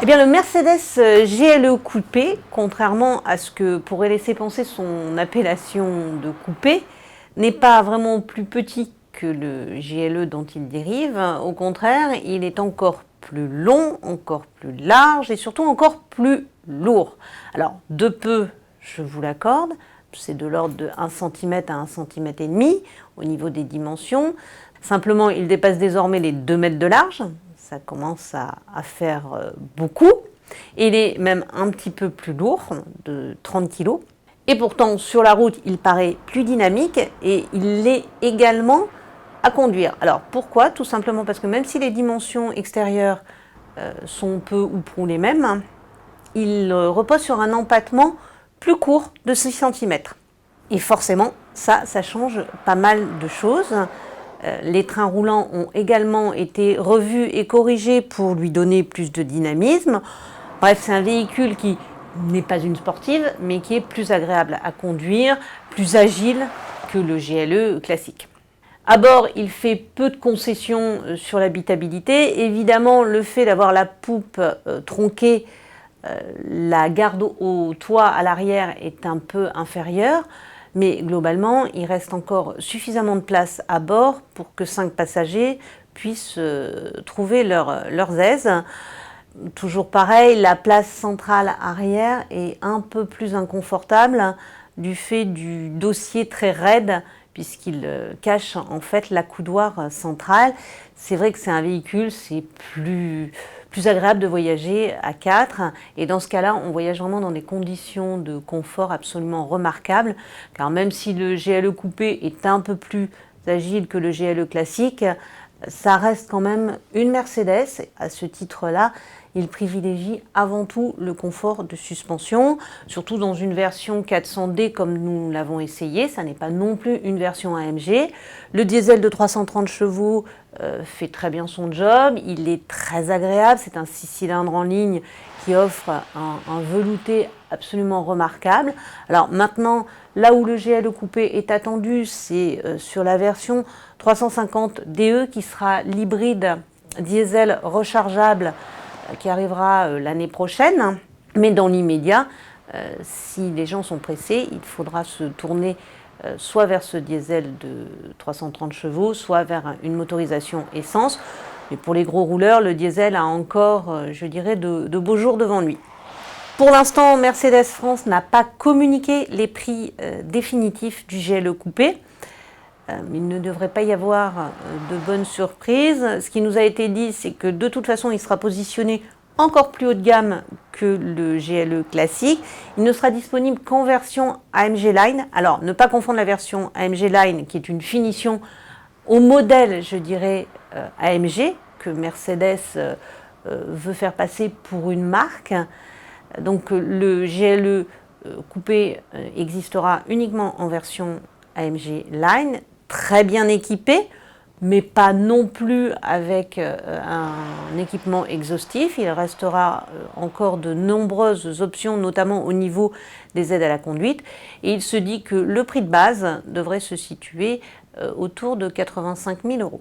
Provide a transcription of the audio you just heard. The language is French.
Eh bien, le Mercedes GLE Coupé, contrairement à ce que pourrait laisser penser son appellation de coupé, n'est pas vraiment plus petit que le GLE dont il dérive. Au contraire, il est encore plus long, encore plus large et surtout encore plus lourd. Alors, de peu, je vous l'accorde, c'est de l'ordre de 1 cm à 1,5 cm au niveau des dimensions. Simplement, il dépasse désormais les 2 mètres de large. Ça commence à faire beaucoup. Il est même un petit peu plus lourd, de 30 kg. Et pourtant, sur la route, il paraît plus dynamique et il l'est également à conduire. Alors pourquoi? Tout simplement parce que même si les dimensions extérieures sont peu ou prou les mêmes, il repose sur un empattement plus court de 6 cm. Et forcément, ça change pas mal de choses. Les trains roulants ont également été revus et corrigés pour lui donner plus de dynamisme. Bref, c'est un véhicule qui n'est pas une sportive, mais qui est plus agréable à conduire, plus agile que le GLE classique. À bord, il fait peu de concessions sur l'habitabilité. Évidemment, le fait d'avoir la poupe tronquée, la garde au toit à l'arrière est un peu inférieure. Mais globalement, il reste encore suffisamment de place à bord pour que 5 passagers puissent trouver leurs aises. Toujours pareil, la place centrale arrière est un peu plus inconfortable du fait du dossier très raide puisqu'il cache en fait l'accoudoir central. C'est vrai que c'est un véhicule, c'est plus agréable de voyager à 4 et dans ce cas-là, on voyage vraiment dans des conditions de confort absolument remarquables car même si le GLE coupé est un peu plus agile que le GLE classique, ça reste quand même une Mercedes. À ce titre-là, il privilégie avant tout le confort de suspension, surtout dans une version 400D comme nous l'avons essayé. Ça n'est pas non plus une version AMG. Le diesel de 330 chevaux fait très bien son job. Il est très agréable. C'est un 6 cylindres en ligne qui offre un velouté absolument remarquable. Alors maintenant, là où le GLE coupé est attendu, c'est sur la version 350 DE qui sera l'hybride diesel rechargeable qui arrivera l'année prochaine. Mais dans l'immédiat, si les gens sont pressés, il faudra se tourner soit vers ce diesel de 330 chevaux, soit vers une motorisation essence. Mais pour les gros rouleurs, le diesel a encore, je dirais, de beaux jours devant lui. Pour l'instant, Mercedes France n'a pas communiqué les prix définitifs du GLE coupé. Il ne devrait pas y avoir de bonnes surprises. Ce qui nous a été dit, c'est que de toute façon, il sera positionné encore plus haut de gamme que le GLE classique. Il ne sera disponible qu'en version AMG Line. Alors, ne pas confondre la version AMG Line, qui est une finition au modèle, je dirais, AMG, que Mercedes veut faire passer pour une marque. Donc, le GLE coupé existera uniquement en version AMG Line, très bien équipé, mais pas non plus avec un équipement exhaustif. Il restera encore de nombreuses options, notamment au niveau des aides à la conduite. Et il se dit que le prix de base devrait se situer autour de 85 000 €.